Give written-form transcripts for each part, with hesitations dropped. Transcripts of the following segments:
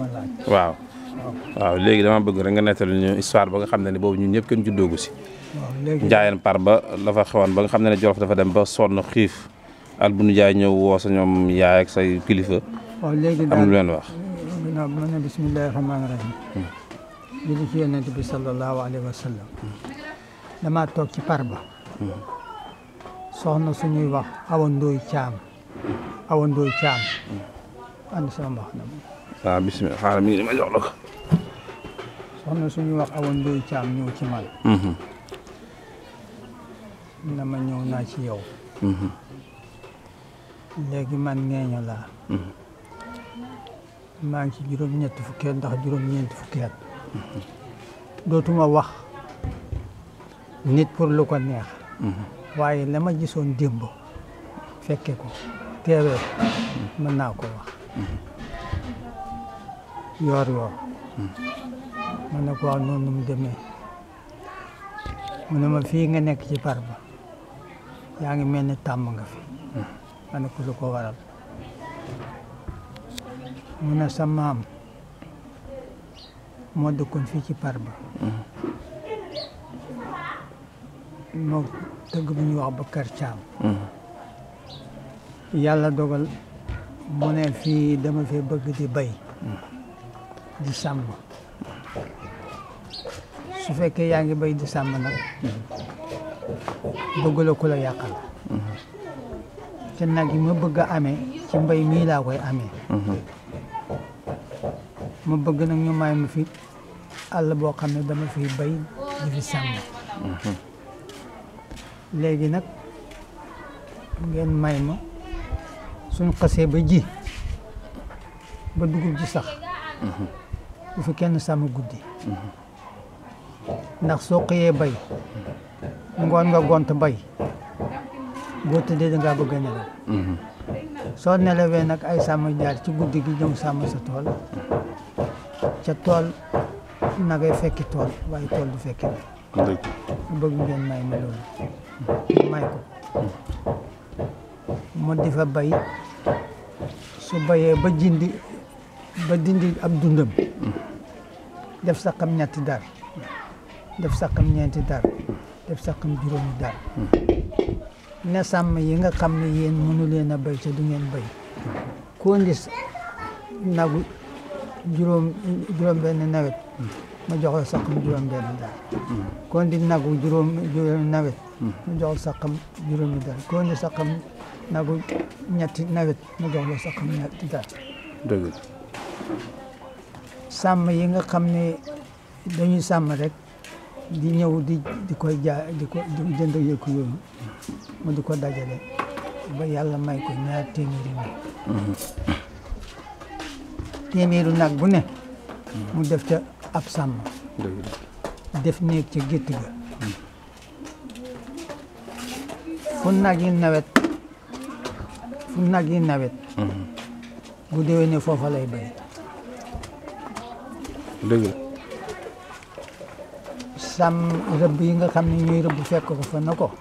ma laaj. waaw waaw léegi dama bëgg rek nga nettali ñu histoire ba nga xam ne ni boobu ñun ñëpp kenn juddoogu si. waaw léegi Njaayeen par ba la fa xewoon ba nga xam ne ne Jolof dafa dem ba sonn xiif Alboury Ndiaye ñëw woo sa ñoom yaay ak say kilifa. waaw léegi am lu leen wax. ginnaaw ma ne bismillahi rahmaani rahim. julli ci yonent bi sallallahu alayhi wa sallam. damaa toog ci par ba. soxna suñuy wax Awa Ndooy Caam. Awa Ndooy Caam. ànd sama mbax na waaw bisimilah xaaral mi ngi ma jox la ko. soxna suñuy wax Awa Ndooy Caam ñëw ci man. na ma ñëw naa ci yow. léegi man ñeeño laa. maa ngi ci juróom-ñetti fukki at ndax juróom-ñeenti fukki at. dootuma wax nit pour lu ko neex. waaye la ma gisoon démb fekke ko teewee mën naa ko wax. yoor ma ne ko waaw noonu mu demee mu ne ma fii nga nekk ci par ba yaa ngi mel ni tàmm nga fi. ma ne ko lu ko waral mu ne sa maam moo dëkkoon fii ci par ba moo tëgg bu ñuy wax Bakar Caam yàlla dogal mu ne fii dama fee bëgg di bay di sàmm su fekkee yaa ngi bay di sàmm nag bëgg la ku la yàqal te nag yi ma bëgg a amee ci mbay mii laa koy amee ma bëgg nag ñu may ma fi àll boo xam ne dama fiy bay di fi sàmm léegi nag ngeen may ma suñ xasee ba ji ba dugub ji sax bu fi kenn sàmm guddi ndax soo xëyee bay ngoon nga gont bay boo tëddee da ngaa bëgg a nelaw soo nelawee nag ay sàmm jaar ci guddi gi ñëw sàmm sa tool ca tool na ngay fekki tool waaye tool du fekki na bëgg ngeen may ma loolu may ko mu di fa bay su bayee ba dindi ab dundam def saqam ñetti dar def saqam ñeenti dar def saqam juróomi dar ne sàmm yi nga xam ne yéen mënu leen a bay ca du ngeen bay koo indi nagu juróom benn nawet ma jox la saqam juróom benn dar koo indi nagu juróomi nawet ma jox la saqam juróomi dar koo indi saqam nagu ñetti nawet ma jox la saqam ñetti dar dëgg sàmm yi nga xam ne dañuy sàmm rek di ñëw di koy jaay di jënd yëkku yooyu mu di ko dajale ba yàlla may ko ñaar téeméeri nag téeméeru nag bu ne mu def ca ab sàmm def néeg ca gétt ga fu nag yi nawet bu déwénee foofa lay bay dëgg sàmm rëbb yi nga xam ne ñooy rëbb fekk ko fa na ko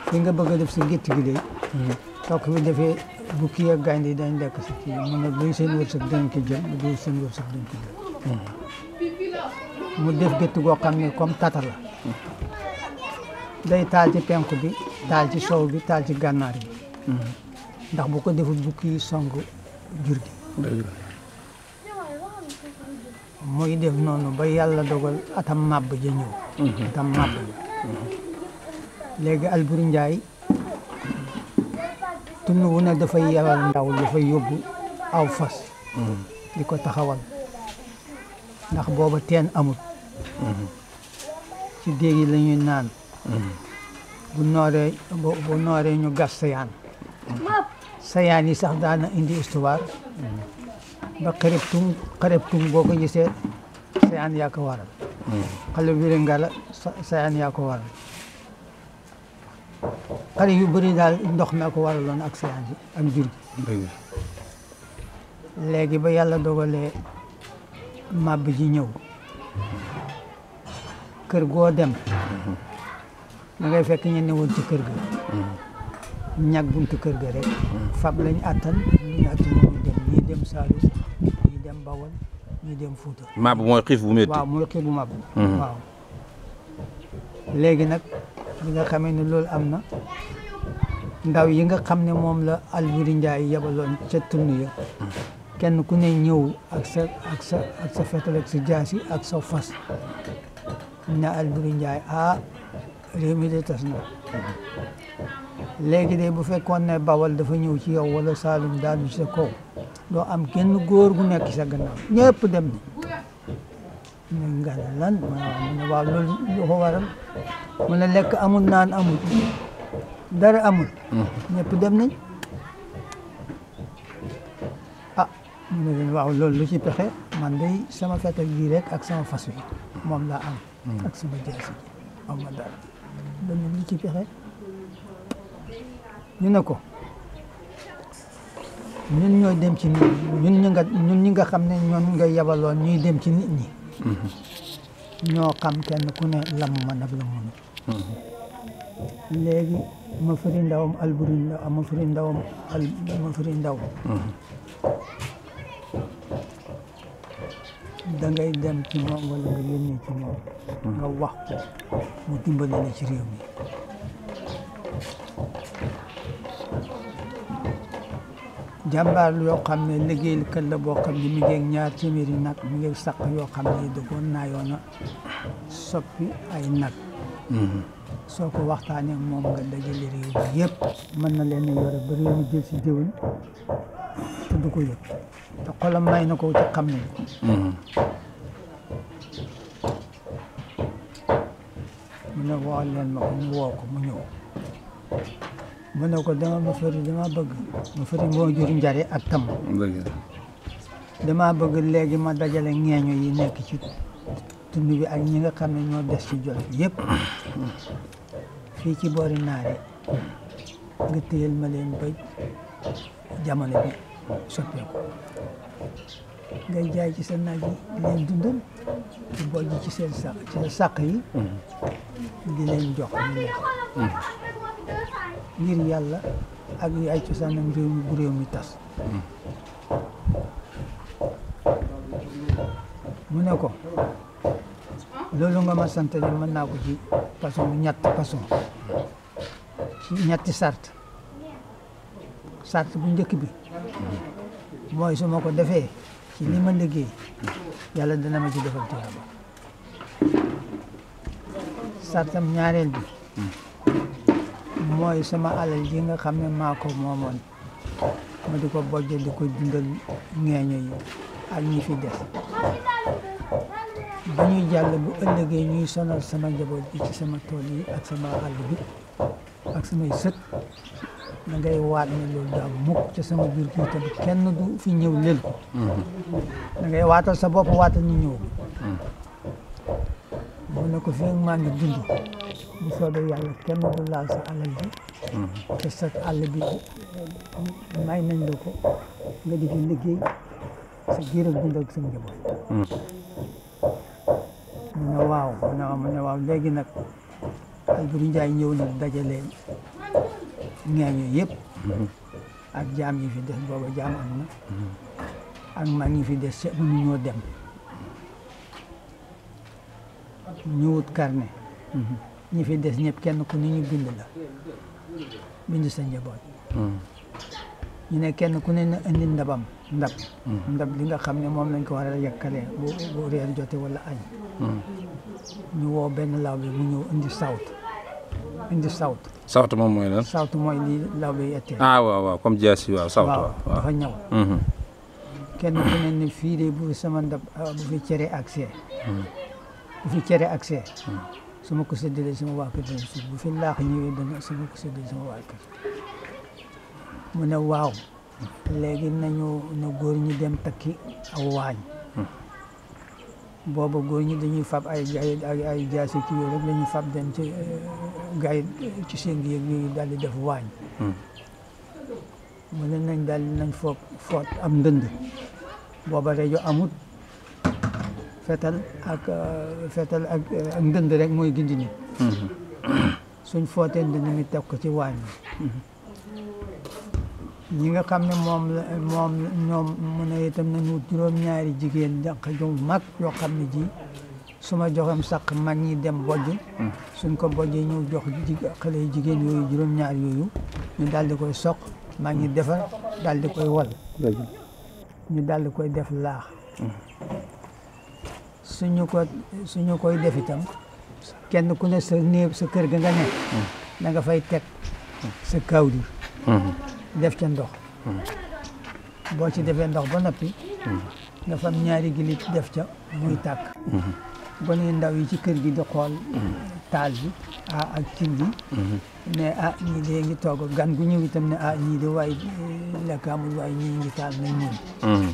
fi nga bëgg a def si gétt gi de soo ko fi defee bukki ak gaynde dañ lekk si kii mu ne luy seen wërsëg dañ ko jël lu dul seen wërsëg dañ ko jël mu def gétt goo xam ne comme tata la day taal ci penku bi taal ci sow bi taal ci gànnaar bi ndax bu ko deful bukki yi song jur gi muy def noonu ba yàlla dogal atam màbb ja ñëw atam màbb ja léegi Alboury Ndiaye tund wu ne dafay yebal ndaw dafay yóbbu aw fas di ko taxawal ndax booba teen amul ci déeg yi la ñuy naan bu nooree ñu gas sayaan yi sax daana indi histoire ba xareb tum boo ko gisee sayaan yaa ko waral xale wiri ngala sayaan yaa ko waral xale yu bëri daal ndox mi ko waraloon ak sayaan yi ak jur gi léegi ba yàlla dogalee màbb ji ñëw kër goo dem da ngay fekk ñu ne woon ci kër ga ñag buntu kër ga rek fab lañ attan ñu attan ñu dem ñii dem Saalum ñii dem Bawol ñu dem Fuuta. màbb mooy xiif bu métti. waaw mooy xiif bu màbb. waaw léegi nag bi nga xamee ne loolu am na ndaw yi nga xam ne moom la Alboury Ndiaye yabaloon ca tund ya kenn ku ne ñëw ak sa fetal ak sa jaasi ak sa fas ne Alboury Ndiaye réew mi de tas na léegi de bu fekkoon ne Bawal dafa ñëw ci yow wala Saalum daanu ci sa kaw doo am kenn góor gu nekk sa gannaaw ñëpp dem ni mu nga lan mu ne waaw loolu lu ko waral mu ne lekk amul naan amul dara amul ñëpp dem nañ mu ne leen waaw loolu lu ci pexe man day sama fetal gi rek ak sama fas wi moom laa am ak sama jaasi ji am ma dara loolu lu ci pexe ñu ne ko ñun ñooy dem ci nit ñi ñun ñi nga xam ne ñoon nga yabaloon ñuy dem ci nit ñi ñoo xam kenn ku ne lam man ak la mënu léegi ma firi ndawam Alboury Ndaw ma firi ndaw da ngay dem ci moom wala nga yónnee ci moom nga wax ko mu dimbale la ci réew mi jàmbaar yoo xam ne liggéeykat la boo xam ne mi ngi ñaar téeméeri nag mi ngi saq yoo xam ne dëggoon naa yoon a soppi ay nag soo ko waxtaanee moom nga dajale réew mi yëpp mën na leen yore ba réew mi jël si déwén te du ko yëg te xolam may na ko ci xam nañ ko mu ne woo leen ma ko ñu woo ko mu ñëw mu ne ko dama bëgg ma fëri moo jur njare ak tam dama bëgg léegi ma dajale ñeeño yi nekk ci tund bi ak ñi nga xam ne ñoo des ci Jolof yëpp fii ci boori naare nga téyel ma leen ba jamono bi soppeeku ngay jaay ci sa naaj yi leen dundal di bojj ci seen sàq yi di leen jox ñu lekk ngir yàlla ak yi ay cosaanam réew mi bu réew mi tas mu ne ko loolu nga ma sant de mën naa ko ci façon ci ñetti sart bu njëkk bi mooy su ma ko defee ci li ma liggéey yàlla dana ma ci defal tiyaaba sartam ñaareel bi mooy sama alal ji nga xam ne maa ko moomoon ma di ko bojje di ko dundal ñeeño yi ak ñi fi des ba ñuy jàll bu ëllëgee ñuy sonal sama njaboot bi ci sama tool yi ak sama àll bi ak samay sët da ngay waat ne loolu daal mukk ca sama biir kii tamit kenn du fi ñëw lël ko da ngay waatal sa bopp waatal ñu ñëw mu ne ko fii maa ngi dund bu soobee yàlla kenn du laal sa alal bi te sa àll bi may nañ la ko nga di fi liggéey sa giir ak dund ak sa njaboot mu ne waaw léegi nag Alboury Ndiaye ñëw na dajale ñeeño yëpp ak jaam yi fi des booba jaam am na ak mag ñi fi des se mënu ñoo dem ñu wut carnet ñi fi des ñëpp kenn ku ne ñu bind la bind sa njaboot ñu ne kenn ku ne na indi ndab li nga xam ne moom lañ ko war a yekkalee bu reer jote wala añ ñu woo benn law bi mu ñëw indi sawt moom mooy lan sawt mooy lii law bi ettee waaw comme jaasi waaw sawt waaw dafa ñëw kenn ku ne ne fii de bu sama ndab bu fi cere accès su ma ko séddalee sama waa kër dana suuf bu fi laax ñëwee dana su ma ko séddalee sama waa kër mu ne waaw léegi na góor ñi dem takki aw waañ booba góor ñi dañuy fab ay jaasi kii yooyu rek la ñuy fab dem ci gaay ci seen yëg yooyu daal di def waañ mu ne nañ foot am ndënd booba rajo amut fetal ak ndënd rek mooy gindi nit suñ footee ndënd mi teg ko ci waañ bi ñi nga xam ne ñoom mu ne itam nañu wut juróom-ñaari jigéen jànq ju mag yoo xam ne ji su ma joxem saq mag ñi dem bojj suñ ko bojjee ñëw jox xale yu jigéen yooyu juróom-ñaari yooyu ñu daal di koy soq mag ñi defar daal di koy wal ñu daal di koy def laax suñu koy def itam kenn ku ne sa néeg sa kër ga nga nekk da nga fay teg sa kawdir def ca ndox boo ci defee ndox ba noppi nga fam ñaari gilit def ca muy tàkk gone yu ndaw yi ci kër gi di xool taal bi ak cin bi ne ñii de ngi togg gan gu ñëw itam ne ñii de waay lekk amul waaye ñii ngi taal nañ ñun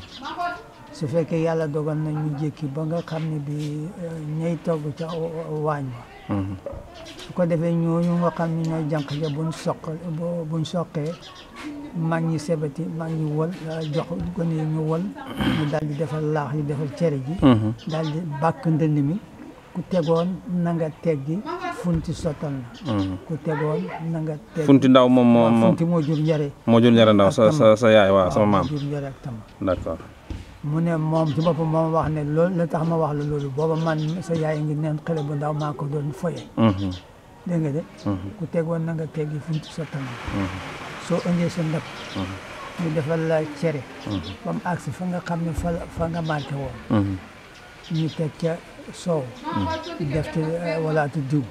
su fekkee yàlla dogal na ñu jékki ba nga xam ne bi ñay togg ca waañ ba su ko defee ñooñu nga xam ne ñooy jànq ja buñ soqee mag ñi sebati mag ñi wol jox gone yi ñu wol ñu daal di defal laax yi defal cere ji daal di bàkk ndënd mi ku tegoon na nga teggi funti sottal na ku tegoon na nga teggi funti ndaw moom funti moo jur njare ndaw sa yaay waaw sama maam jur njare ak tama d'accord mu ne moom ci boppam moom wax ne loolu la tax ma wax la loolu booba man sa yaay ngi neen xale bu ndaw maa ko doon foye dégg nga de ku tegoon na nga teggi funti sottal na soo indee sa ndab ñu defal la cere ba mu agsi fa nga xam ne fa nga marqué woon ñu teg ca soow def ci walaatu diw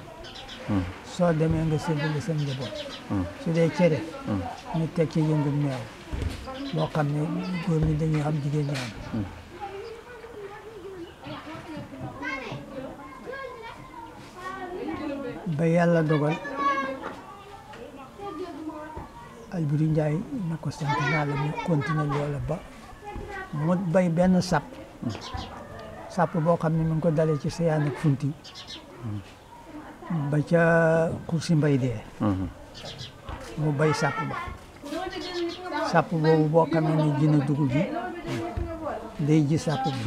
soo demee nga séddale sa njaboot su dee cere ñu teg ci yëngum meew boo xam ne góor ñi dañuy am jigéen ñi am ba yàlla dogal Alburi Njaay na ko sant naa la mu continuer loola ba mu bay benn sàpp boo xam ne mu ngi ko dalee ci Seyaan ak Funti ba ca Kursi Mbay dee mu bay sàpp ba sàpp boobu boo xamee ne ji na dugub ji day ji sàpp bi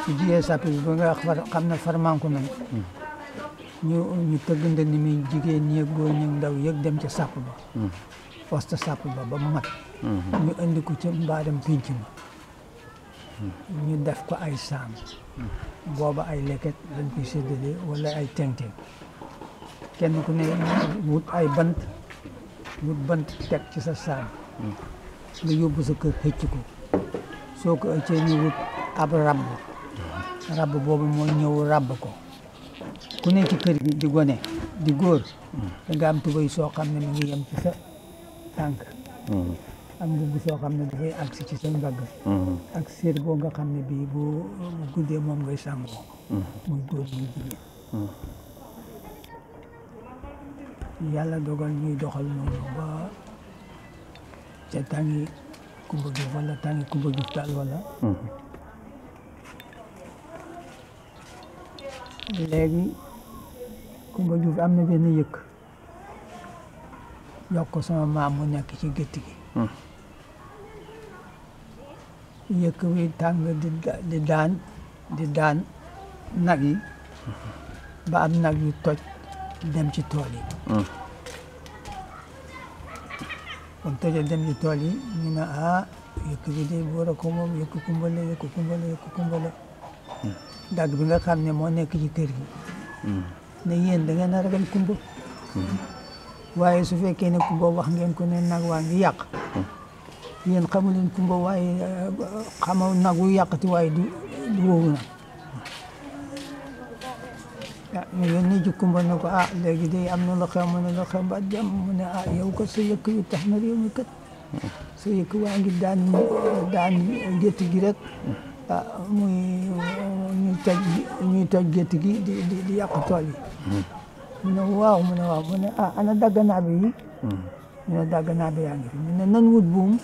su jiyee sàpp bi ba nga xam ne farmanku nañ ñu tëgg ndënd mi jigéen ñi góor ñi ndaw yëg dem ca sàpp ba poste sàpp ba mu mat ñu indi ko ca mbaadam pinc ma ñu def ko ay saam booba ay leket lañ koy séddale wala ay teng-teng kenn ku ne wut ay bant teg ci sa saam nga yóbbu sa kër xëcc ko soo ko ëccee ñu wut ab rabb boobu mooy ñëw rabb ko ku ne ci kër gi di gone di góor da nga am tubéy soo xam ne mi ngi yem ci sa tànk am mbubb soo xam ne dafay agsi ci sa mbagg ak séer boo nga xam ne bii bu guddee moom ngay sàngoo muy góor muy jigéen yàlla dogal ñuy doxal noonu ba ca tàngi Kumba Juuf wala tàngi Kumba Juuf daal wala léegi Kumba Juuf am na benn yëkk yokk ko sama maam mu nekk ci gétt gi yëkk wi tàng di daan nag yi ba am nag yu toj dem ci tool yi kon tojee dem ci tool yi ñu ne yëkk bi de boor a ko moom yëkk kumbale dagg bi nga xam ne moo nekk ci kër gi ne yéen da ngeen a ragal kumba waaye su fekkee ne kumba wax ngeen ko ne nag waa ngi yàq yéen xamu leen kumba waaye xama nag wu yàqati waaye du woowu na ñu yónni ci kumba ne ko léegi de am na lu xew mu ne lu xew ba jàmm mu ne yow ko sa yëkk wi tax na réew mi kat sa yëkk waa ngi daan gétt gi rek muy ñuy toj gétt gi di yàq tool yi mu ne waaw mu ne ana dagganaabe yi ñu ne dagganaabe yaa ngi fi ñu ne nan wut buum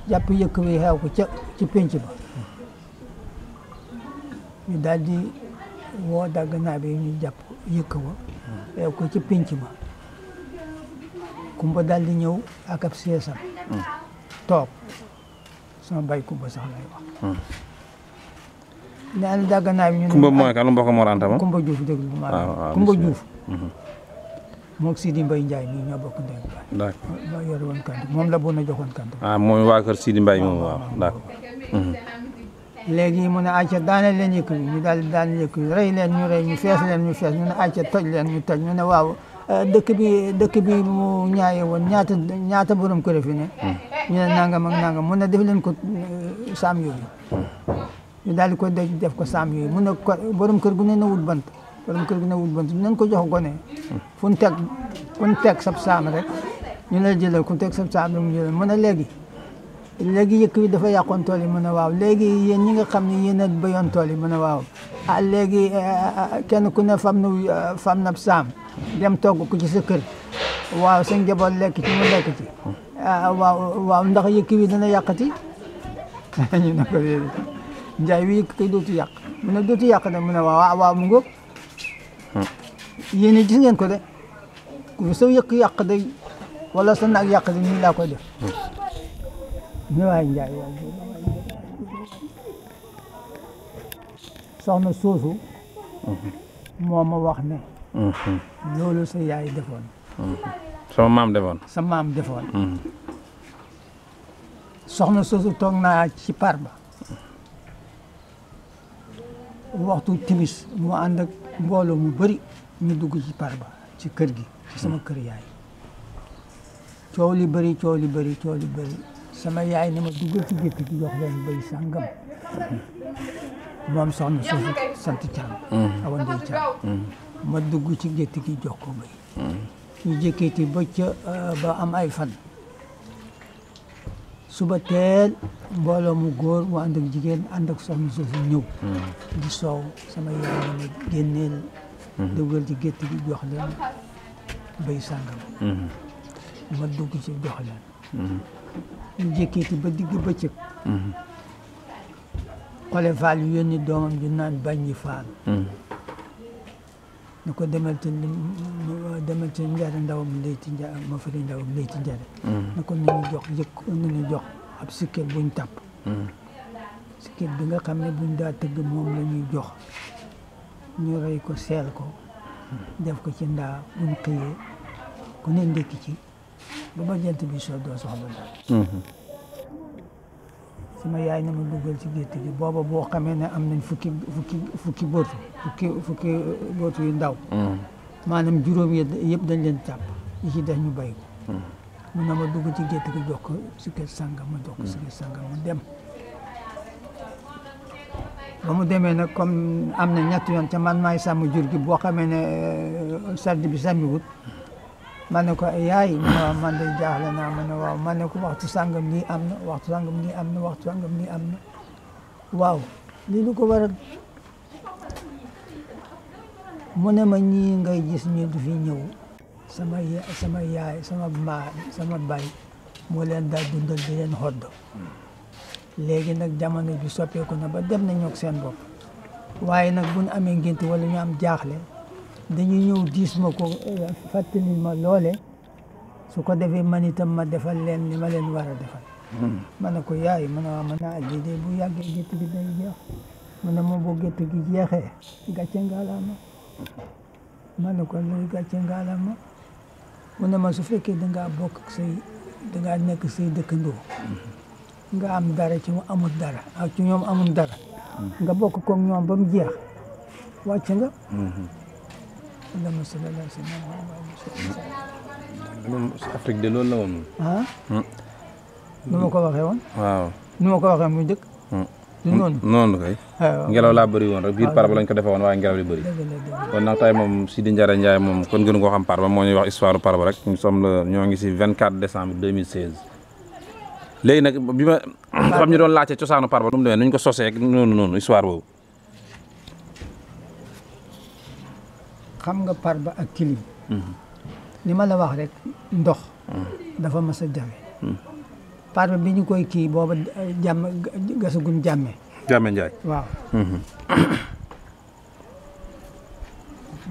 jàpp yëkk wi xew ko ci pénc ba ñu daal di woo dagganaabe yi ñu jàpp yëkk wa xew ko ci pénc ba kumba daal di ñëw ak ab seesam toog sama bay kumba sax lay wax ne ana dagganaabe ñu ne kumba mooy kan mbokk Mor Anta ma Kumba Juuf déglu ma Kumba Juuf moog Sidi Mbaye Ndiaye mii ñoo bokk ndey baay. d'accord moo yore woon kàddu moom la bu na joxoon kàddu. mooy waa kër Sidi Mbaye moom waaw d'accord. léegi mu ne acca daane leen yëkk ñu daal di daan yëkk rey leen ñu rey ñu fees leen ñu fees ñu ne acca toj leen ñu toj ñu ne waaw dëkk bi mu ñaaye woon ñaata borom kër fi ne. ñu ne nangam ak nangam mu ne def leen ko saam yooyu. ñu daal di ko def ko saam yooyu mu ne ko borom kër gu ne na wut bant borom kër gu ne wut bant nañ ko jox gone fu ñu teg sab saam rek ñu la jëlee ku teg sab saam rek mu jëlee mu ne léegi yëkk bi dafa yàqoon tool yi mu ne waaw léegi yéen ñi nga xam ne yéen a béyoon tool yi mu ne waaw léegi kenn ku ne fam na saam dem togg ko ci sa kër waaw sa njaboot lekk ci mu lekk ci waaw ndax yëkk bi dana yàqati ñu ne ko njaay wi yëkk kay dootu yàq mu ne dootu yàq de mu ne waaw mu ngóob yéen gis ngeen ko de ku sa yëkk yàq de wala sa nag yàq de nii laa koy def ñu waay njaay soxna soosu moo ma wax ne loolu sa yaay defoon sama maam defoon sa maam defoon soxna soosu toog naa ci par ba waxtu timis mu ànd ak mbooloo mu bëri ñu dugg ci par ba ci kër gi ci sama kër yaay coow li bëri sama yaay ne ma duggal ci gétt gi jox leen béy sàngam moom soxna soosu sant Caam awa Ndey Caam ma dugg ci gétt gi jox ko béy ñu jëkkeeti ba am ay fan suba teel mbooloo mu góor mu ànd ak jigéen ànd ak soxna soosu ñëw di soow sama yaay ne ma génneel duggal ci gétt gi jox leen béy sàngam ma dugg ci jox leen ñu jékkeeti ba digg bëccëg xole faal yu yónni doomam ju naan Baññi Faal na ko demal te njare ndawam léyti njare ma fari ndawam léyti njare na ko nañu jox ab sikket buñ tàpp sikket bi nga xam ne buñ daa tëgg moom la ñuy jox ñu rey ko seel ko def ko ci ndaa buñ xëyee ku ne ndékki ci ba jant bi soo doo soxla daal sama yaay na ma duggal ci gétt gi booba boo xamee ne am nañ fukki bootu yu ndaw maanaam juróom yëpp dañ leen tàpp yi ci def ñu bay ko mun na ma dugg ci gétt gi jox ko sikket sàngam ma jox ko sikket sàngam mu dem ba mu demee nag comme am na ñetti yoon te man maay sàmm jur gi boo xamee ne sardi bi sàmmi wut ma ne ko yaay man de jaaxle naa ma ne waaw ma ne ko waxtu sàngam lii am na waxtu sàngam lii am na waxtu sàngam lii am na waaw lii lu ko waral mu ne ma ñii ngay gis ñu di fi ñëw sama yaay sama baay moo leen daal dundal di leen xodd léegi nag jamono bi soppeeku na ba dem nañu ak seen bopp waaye nag bu ñu amee ngénte wala ñu am jaaxle dañuy ñëw diis ma ko fàttali ma loole su ko defee man itam ma defal leen ni ma leen war a defal ma ne ko yaay ma ne waaw ma naa lii de bu yàggee gétt gi day jeex ma ne ma bu gétt gi jeexee gàcce ngaalaama ma ne ko luy gàcce ngaalaama mu ne ma su fekkee dangaa bokk ak dangaa nekk say dëkkandoo nga am dara ci mu amul dara ak ci ñoom amul dara nga bokk ko ñoom ba mu jeex wàcc nga Allahumma salli ala sayyidina Muhammad. Afrique de loolu la woon. nu ma ko waxee woon. waaw nu ma ko waxee mu njëkk. du noonu noonu kay. ngelaw laa bëri woon rek biir par ba lañ ko defee woon waaye ngelaw li bëri. kon nag tey moom Sidi Ndiara Ndiaye moom kon gën koo xam par ba moo ñuy wax histoire par ba rek ñoo ngi si 24 décembre 2016. léegi nag bi ma xam ñu doon laajte cosaanu par ba nu mu demee nuñ ko sosee ak noonu histoire boobu. xam nga par ba ak kilim li ma la wax rek ndox dafa mas a jafe par ba bi ñu koy kii booba gasaguñ jàmme Njaay waaw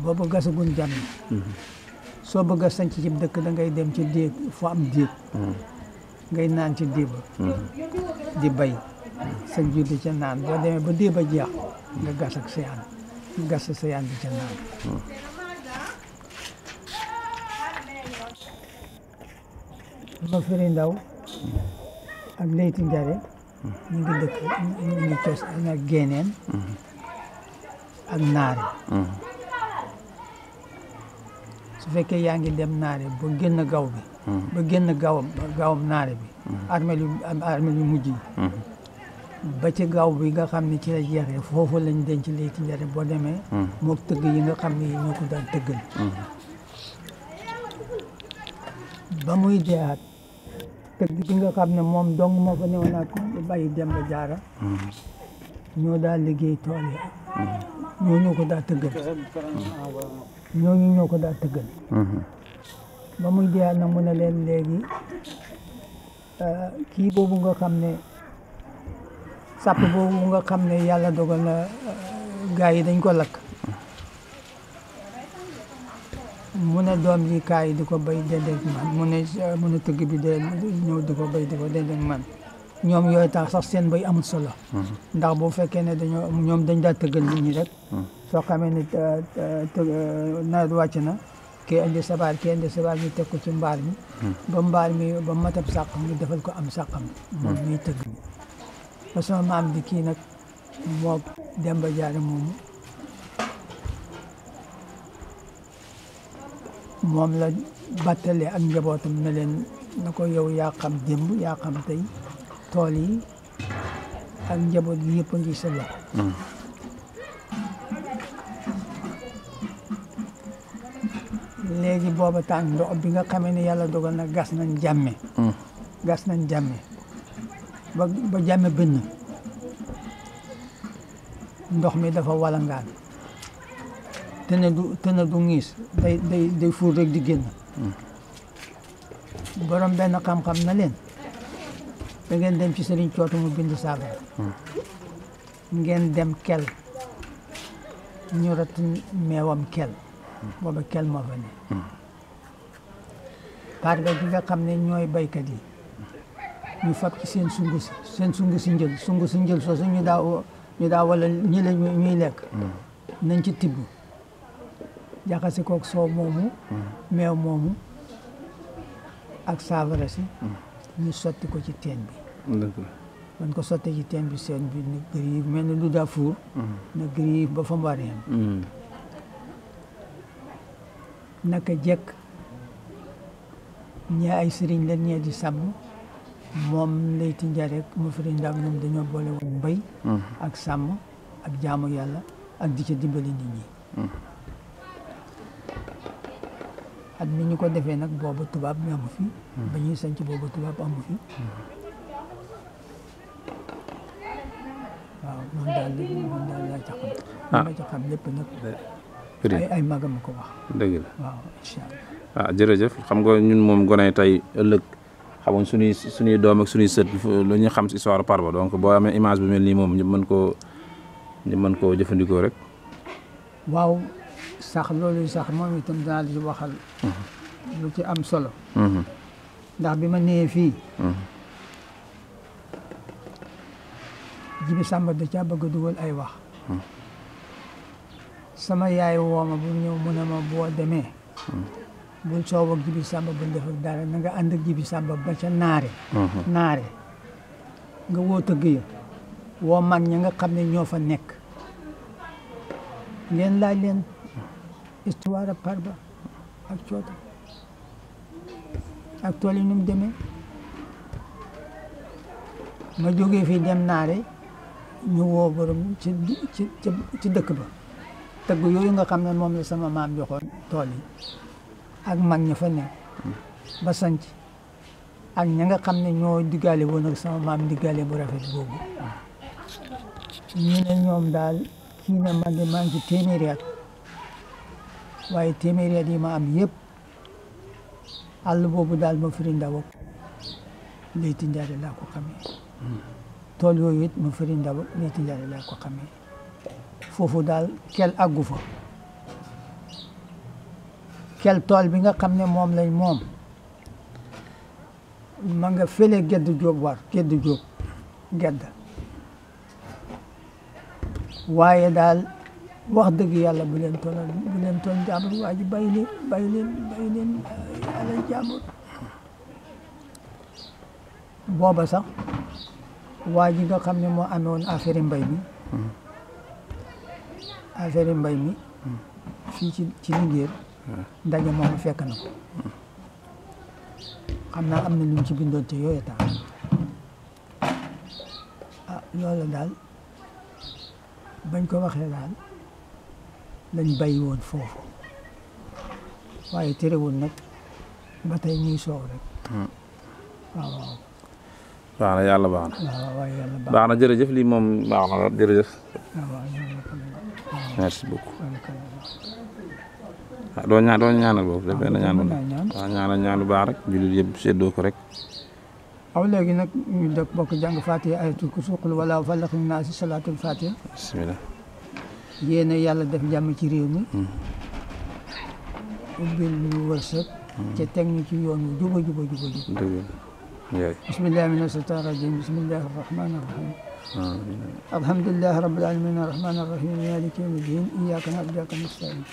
booba gasaguñ jàmme soo bëgg a sanc ci dëkk da ngay dem ci déeg fu am déeg ngay naan ci déeg di bay sa jur di ca naan boo demee ba déeg ba jeex nga gas ak sayaan gas sa sayaan di ca naan ma firi ndaw ak Leyti Njare ñu ngi dëkk ñu ngi cos ak Géneen ak Naare su fekkee yaa ngi dem Naare ba génn gaw bi ba génn gawam Naare bi armeel yu mujj yi ba ci gaw bi nga xam ne ci la jeexee foofu lañ denc Leyti Njare boo demee mook tëgg yi nga xam ne ñoo ko daan tëggal ba muy deeaat tëgg bi nga xam ne moom dong moo fa newoon ak bàyyi Demba Jaara ñoo daal liggéey tool yi ñoo ko daal tëggal ñoo ko daal tëggal ba muy deeaat nag mu ne leen léegi kii boobu nga xam ne sàpp boobu nga xam ne yàlla dogal na gaa yi dañ ko lakk mu ne doom ji kaay di ko béy déedéet man mu ne tëgg bi de ñëw di ko béy di ko déedéet man ñoom yooyu tax sax seen béy amul solo ndax bu fekkee ne ñoom dañ daa tëggal nit ñi rek soo xamee ne nawet wàcc na kii indi sabaar ñu teg ko ci mbaar mi ba matab sàq ñu defal ko am sàqam moom ñuy tëgg mi ba sama maam di kii nag moo Demba Jaara moomu moom la battale ak njabootam ne leen na ko yow yaa xam démb yaa xam tey tool yi ak njaboot gi yëpp a ngi sa loxo léegi booba tàng ndox bi nga xamee ne yàlla dogal na gas nañ jàmme ba jàmme bënn ndox mi dafa walangaan te ne du ngiis day fuur rek di génn borom benn xam-xam na leen da ngeen dem ci sëriñ cootu mu bind saafara ngeen dem kel ñu rat meewam kel booba kel moo fa ne parce que nga xam ne ñooy baykat yi ñu fab ci seen sungu si njël soosu ñu daa wala ñi la ñuy lekk nañ ci tibb jaxase kook soow moomu meew moomu ak saafara si ñu sotti ko ci teen bi man ko sottee ci teen bi seen bi na gëriif mel ni lu daa fuur na gëriif ba fa mu war a yem naka jekk ñee ay sëriñ la ñee di sàmm moom Leyti Njare mu firi ndaw ñoom dañoo boole woon mbay ak sàmm ak jaamu yàlla ak di ca dimbali nit ñi at mi ñu ko defee nag boobu tubaab bi amu fi ba ñuy sanc boobu tubaab amu fi waaw moom daal laa ca xam ma ca xam lépp nag ay magam ko wax dëgg la waaw incha allah jërëjëf xam nga ñun moom gone tey ëllëg xamuñ suñuy doom ak suñuy sët lu ñu xam si histoire Parba donc boo amee image bi mel nii moom ñu mën koo jëfandikoo rek waaw sax loolu sax moom itam danaa di waxal lu ci am solo ndax bi ma nee fii Jibi Samba da caa bëgg a dugal ay wax sama yaay wooma bu ñëw mu ne ma boo demee bul soow ak Jibi Samba bul def ak dara na nga ànd ak Jibi Samba ba ca naare nga woo tëgg ya woo mag ña nga xam ne ñoo fa nekk ngeen laaj leen histoire Parba ak coota ak tool yi nu mu demee ma jógee fii dem naare ñu woo borom ci dëkk ba tëgg yooyu nga xam ne moom la sama maam joxoon tool yi ak mag ña fa nekk ba sanc ak ña nga xam ne ñoo diggaale woon ak sama maam diggaale bu rafet boobu ñu ne ñoom daal kii ne man de maa ngi ci téeméeri at waaye téeméeri at yi ma am yëpp àll boobu daal ma firi ndaw ak Leyti Njare laa ko xamee tool yooyu it ma firi ndaw ak Leyti Njare laa ko xamee foofu daal kel àggu fa kel tool bi nga xam ne moom lañ moom ma nga fële gedd jóob gedd waaye daal wax dëgg yàlla bu leen tooñ jàmbur waa ji bàyyi leen alal jàmbur booba sax waa ji nga xam ne moo amee woon affaire mbay mi fii ci Linguère ndaje moom fekk na ko xam naa am na lu mu ci bindoon te yooyu temps loolu daal bañ ko waxee daal lañ bàyyi woon foofu waaye terewul nag ba tey ñuy soow rek waaw baax na yàlla baax na waaw yàlla baax na jërëjëf lii moom baax na jërëjëf merci beaucoup doo ñaanal boobu def benn ñaan waaw ñaan lu baax rek jullit yëpp séddoo ko rek aw léegi nag ñu dëkk bokk jàng Fatiha ayatul kursi qul wala falaq naa si salaatul Fatiha bismillah yéene yàlla def jàmm ci réew mi ubbil ñu wërsëg ca teg ñu ci yoon wu juba bismillahi mina shaytaani rajim bismillahi arrahmani arrahim alhamdulillahi rabbil alamin arrahmani arrahim maliki yawmi ddin iyyaka na'budu wa iyyaka nasta'in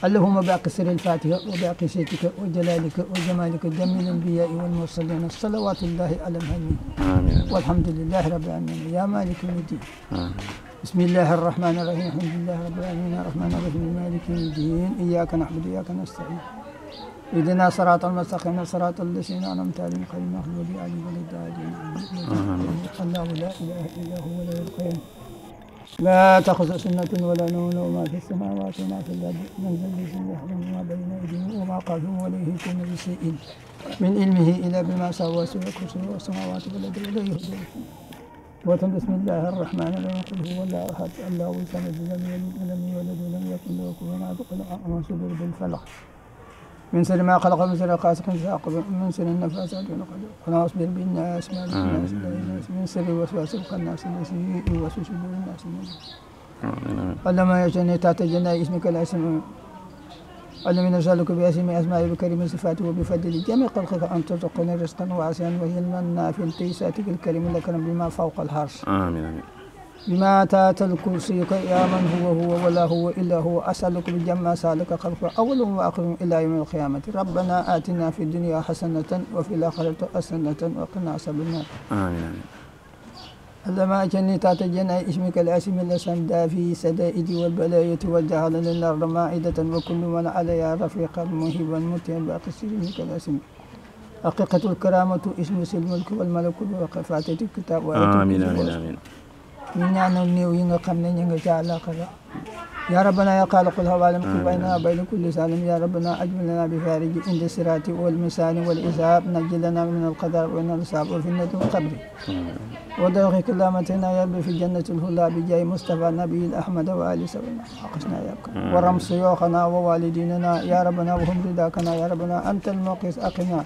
اللهم بأقصر الفاتحة وبأقصيتك وجلالك وجمالك جميع الأنبياء والمرسلين صلوات الله على المهيمن والحمد لله رب العالمين يا مالك يوم الدين بسم الله الرحمن الرحيم الحمد لله رب العالمين الرحمن الرحيم مالك يوم الدين إياك نعبد وإياك نستعين اهدنا صراط المستقيم صراط الذين أنعمت عليهم غير المغضوب عليهم ولا الضالين الله لا إله إلا هو الحي القيوم لا تأخذ سنة ولا نوم وما في السماوات وما في الأرض من ذا الذي يحكم ما بين أيديهم وما خلفهم ولا يحيطون بشيء من علمه إلا بما شاء وسع كرسيه السماوات والأرض ولا يهدي بسم الله الرحمن الرحيم قل هو الله أحد الله الصمد لم يلد ولم يولد ولم يكن له كفوا أحد قل أعوذ بالفلق من شر ما خلق من شر غاسق إذا وقب من شر النفاثات في العقد قل أصبر بالناس مالك الناس من شر الوسواس الخناس الذي يوسوس في صدور الناس اللهم يجعلني تحت جناح اسمك الاسم اللهم نسألك باسم أسمائك بكريم صفاته وبفضل جميع خلقك أن ترزقني رزقا واسعا وهلما نافعا في ساتك الكريم لك بما فوق الحرش آمين بما تات الكرسيك يا من هو ولا هو إلا هو أسألك بجمع سالك خلقه أول وآخر إلى يوم القيامة ربنا آتنا في الدنيا حسنة وفي الآخرة حسنة وقنا عذاب النار آمين اللهم أجعلني تحت جناح اسمك الاسم الأسمى في سدائد والبلاية والجهل للأرض مائدة وكل من عليها رفيقا مهيبا متيا بأقصر اسمك الاسم حقيقة الكرامة اسم الملك والملكوت وقفاتة الكتاب آمين آمين آمين ñu ñaanal néew yi nga xam ne ñu nga ca àllaaxira يا ربنا يا خالق الهوالم بيننا وبين كل سالم يا ربنا أجمل لنا بفارج عند الصراط والميزان والحساب نجي لنا من القدر ومن الحساب وفتنة القبر ودوخ كلامتنا يا رب في جنة الهلا بجاي مصطفى النبي الأحمد وآل سبنا أقسنا يا ورم سيوخنا ووالديننا يا ربنا وهم رداكنا يا ربنا أنت الموقس أقنا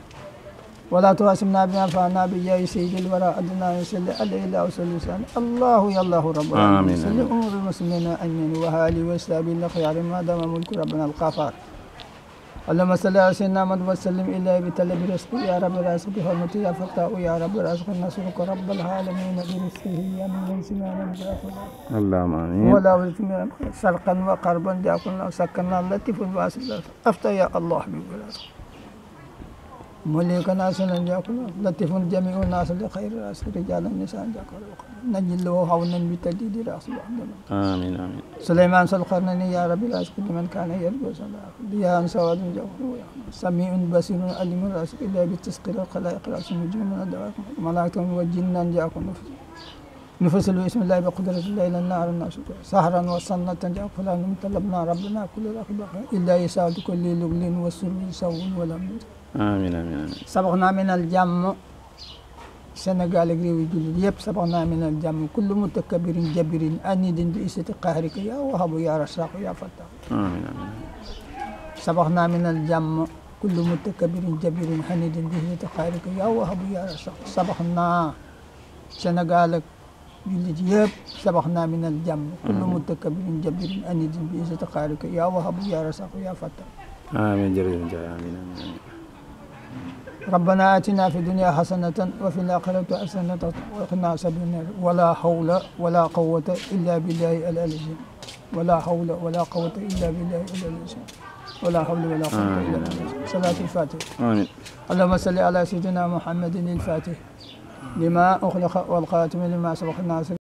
ولا تقاسمنا بما فعلنا بجاي سيد الوراء أدنى يصلي عليه الله وسلم الله يا الله رب العالمين صلي أمور المسلمين أمين وهالي وسابي الخيار ما دام ملك ربنا الغفار اللهم صل على سيدنا محمد وسلم إليه بطلب رزق يا رب رازق بحرمته يا فتاح يا رب رازق نصرك رب العالمين برزقه يا من سمعنا اللهم آمين ولا سرقا وقربا جاكنا سكنا لطيف واسع أفتى يا الله بولاك مليك ناس جاكنا لطيف جميع الناس لخير راس رجال النساء جاكنا نجل وهونا بتجديد راس آمين آمين سليمان سلقرنني يا رب رازق لمن كان يرجو صلاة ديان سواد جوهر سميع بصير عليم رازق إلا بالتسقير الخلائق راس نجوم ودوات ملائكة وجنا جاكنا نفصل بسم الله بقدرة الله إلى النار الناس سهرا وصنة جاكنا طلبنا ربنا كل رقبة إلا يساعد كل لغل وسر سوء ولم آمين آمين سبقنا من الجم سنغال غريوي جولي يب سبقنا من الجم كل متكبر جبر أني دين بإسة قهرك يا وهب يا رزاق يا فتاح آمين آمين سبقنا من الجم كل متكبر جبر أني دين بإسة قهرك يا وهب يا رزاق سبقنا سنغال جولي يب سبقنا من الجم كل متكبر جبر أني دين بإسة قهرك يا وهب يا رزاق يا فتاح آمين جريم جاي آمين آمين ربنا آتنا في الدنيا حسنة وفي الآخرة حسنة وقنا عذاب النار ولا حول ولا قوة إلا بالله العلي ولا حول ولا قوة إلا بالله العلي ولا حول ولا قوة إلا بالله صلاة الفاتح آمين اللهم صل على سيدنا محمد الفاتح لما أخلق والخاتم لما سبق الناس